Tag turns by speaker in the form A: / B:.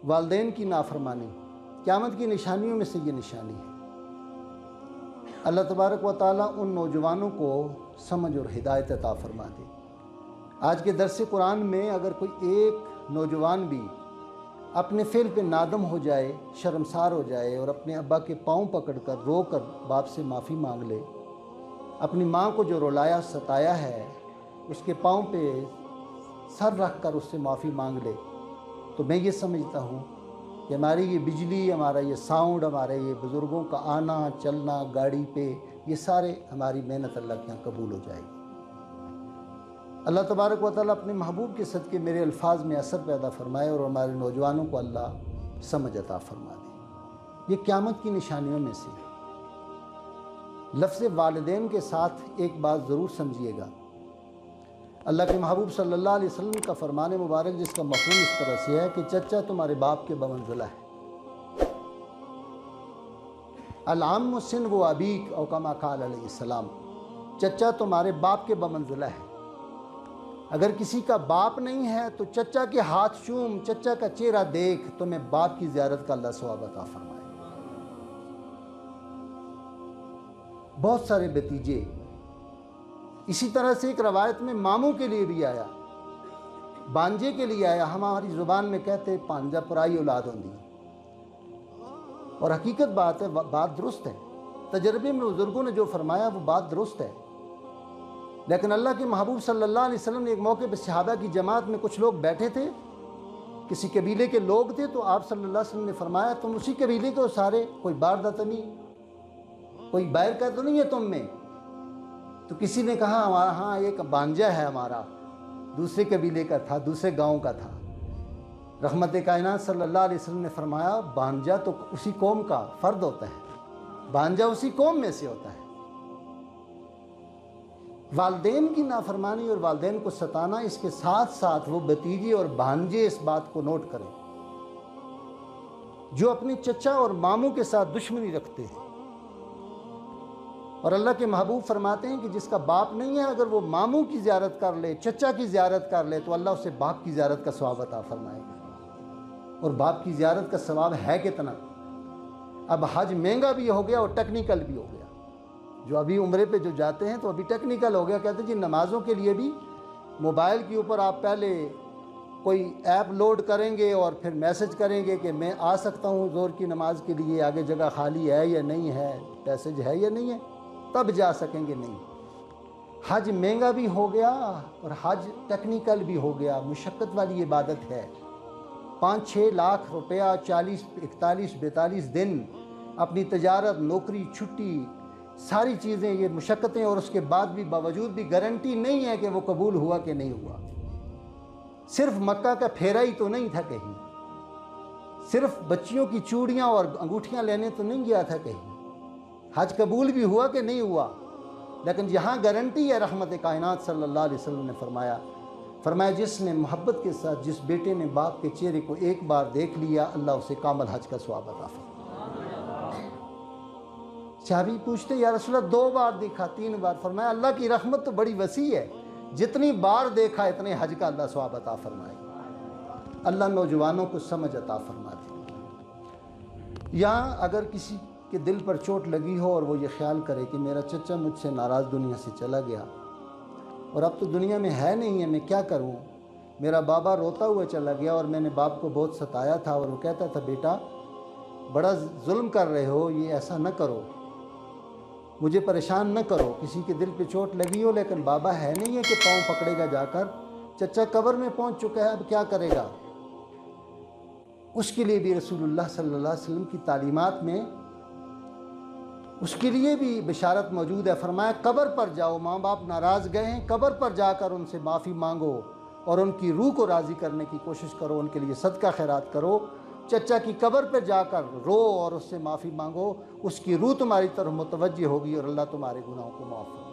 A: والدین کی نافرمانی قیامت کی نشانیوں میں سے یہ نشانی ہے۔ اللہ تبارک و تعالیٰ ان نوجوانوں کو سمجھ اور ہدایت عطا فرما دے۔ آج کے درس قرآن میں اگر کوئی ایک نوجوان بھی اپنے فعل پہ نادم ہو جائے، شرمسار ہو جائے اور اپنے ابا کے پاؤں پکڑ کر رو کر باپ سے معافی مانگ لے، اپنی ماں کو جو رلایا ستایا ہے اس کے پاؤں پہ سر رکھ کر اس سے معافی مانگ لے، تو میں یہ سمجھتا ہوں کہ ہماری یہ بجلی، ہمارا یہ ساؤنڈ، ہمارے یہ بزرگوں کا آنا چلنا گاڑی پہ، یہ سارے ہماری محنت اللہ کے یہاں قبول ہو جائے گی۔ اللہ تبارک و تعالیٰ اپنے محبوب کے صدقے میرے الفاظ میں اثر پیدا فرمائے اور ہمارے نوجوانوں کو اللہ سمجھ عطا فرما دے۔ یہ قیامت کی نشانیوں میں سے لفظ والدین کے ساتھ ایک بات ضرور سمجھیے گا۔ اللہ کے محبوب صلی اللہ علیہ وسلم کا فرمان مبارک جس کا مفہوم اس طرح سے ہے کہ چچا تمہارے باپ کے بمنزلہ ہے۔ العم سن و ابیک او کما قال علیہ السلام، چچا تمہارے باپ کے بمنزلہ ہے۔ اگر کسی کا باپ نہیں ہے تو چچا کے ہاتھ چوم، چچا کا چہرہ دیکھ، تمہیں باپ کی زیارت کا اللہ ثواب عطا فرمائے۔ بہت سارے بتیجے، اسی طرح سے ایک روایت میں ماموں کے لیے بھی آیا، بانجے کے لیے آیا۔ ہماری زبان میں کہتے پانجہ پرائی اولاد ہوندی، اور حقیقت بات ہے، بات درست ہے۔ تجربے میں بزرگوں نے جو فرمایا وہ بات درست ہے، لیکن اللہ کے محبوب صلی اللہ علیہ وسلم نے ایک موقع پہ صحابہ کی جماعت میں کچھ لوگ بیٹھے تھے، کسی قبیلے کے لوگ تھے، تو آپ صلی اللہ علیہ وسلم نے فرمایا تم اسی قبیلے کے ہو سارے، کوئی باردہ تو نہیں، کوئی باہر کا تو نہیں ہے تم میں؟ تو کسی نے کہا ہاں ایک بانجا ہے ہمارا، دوسرے قبیلے کا تھا، دوسرے گاؤں کا تھا۔ رحمت کائنات صلی اللہ علیہ وسلم نے فرمایا بانجا تو اسی قوم کا فرد ہوتا ہے، بانجا اسی قوم میں سے ہوتا ہے۔ والدین کی نافرمانی اور والدین کو ستانا، اس کے ساتھ ساتھ وہ بھتیجے اور بھانجے اس بات کو نوٹ کریں جو اپنے چچا اور ماموں کے ساتھ دشمنی رکھتے ہیں، اور اللہ کے محبوب فرماتے ہیں کہ جس کا باپ نہیں ہے اگر وہ ماموں کی زیارت کر لے، چچا کی زیارت کر لے، تو اللہ اسے باپ کی زیارت کا ثواب عطا فرمائے گا۔ اور باپ کی زیارت کا ثواب ہے کتنا؟ اب حج مہنگا بھی ہو گیا اور ٹیکنیکل بھی ہو گیا۔ جو ابھی عمرے پہ جو جاتے ہیں تو ابھی ٹیکنیکل ہو گیا، کہتے ہیں جی نمازوں کے لیے بھی موبائل کے اوپر آپ پہلے کوئی ایپ لوڈ کریں گے اور پھر میسج کریں گے کہ میں آ سکتا ہوں ظہر کی نماز کے لیے، آگے جگہ خالی ہے یا نہیں ہے، پیسج ہے یا نہیں ہے، تب جا سکیں گے۔ نہیں، حج مہنگا بھی ہو گیا اور حج ٹیکنیکل بھی ہو گیا، مشقت والی عبادت ہے۔ 5-6 لاکھ روپیہ، 40 41 42 دن اپنی تجارت، نوکری، چھٹی، ساری چیزیں، یہ مشقتیں، اور اس کے بعد بھی باوجود بھی گارنٹی نہیں ہے کہ وہ قبول ہوا کہ نہیں ہوا۔ صرف مکہ کا پھیرا ہی تو نہیں تھا کہیں، صرف بچیوں کی چوڑیاں اور انگوٹھیاں لینے تو نہیں گیا تھا کہیں، حج قبول بھی ہوا کہ نہیں ہوا۔ لیکن یہاں گارنٹی ہے، رحمت کائنات صلی اللہ علیہ وسلم نے فرمایا جس نے محبت کے ساتھ جس بیٹے نے باپ کے چہرے کو ایک بار دیکھ لیا، اللہ اسے کامل حج کا ثواب عطا فرمائے۔ صحابی پوچھتے یا رسول اللہ 2 بار دیکھا، 3 بار؟ فرمایا اللہ کی رحمت تو بڑی وسیع ہے، جتنی بار دیکھا اتنے حج کا اللہ ثواب عطا فرمائے۔ اللہ نوجوانوں کو سمجھ عطا فرما دے۔ یہاں اگر کسی کے دل پر چوٹ لگی ہو اور وہ یہ خیال کرے کہ میرا چچا مجھ سے ناراض دنیا سے چلا گیا اور اب تو دنیا میں ہے نہیں ہے، میں کیا کروں؟ میرا بابا روتا ہوا چلا گیا اور میں نے باپ کو بہت ستایا تھا، اور وہ کہتا تھا بیٹا بڑا ظلم کر رہے ہو، یہ ایسا نہ کرو، مجھے پریشان نہ کرو۔ کسی کے دل پہ چوٹ لگی ہو لیکن بابا ہے نہیں ہے کہ پاؤں پکڑے گا جا کر، چچا قبر میں پہنچ چکا ہے، اب کیا کرے گا؟ اس کے لیے بھی رسول اللہ صلی اللہ علیہ وسلم کی تعلیمات میں اس کے لیے بھی بشارت موجود ہے۔ فرمایا قبر پر جاؤ، ماں باپ ناراض گئے ہیں، قبر پر جا کر ان سے معافی مانگو اور ان کی روح کو راضی کرنے کی کوشش کرو، ان کے لیے صدقہ خیرات کرو۔ چچا کی قبر پہ جا کر رو اور اس سے معافی مانگو، اس کی روح تمہاری طرف متوجہ ہوگی اور اللہ تمہارے گناہوں کو معاف کرے۔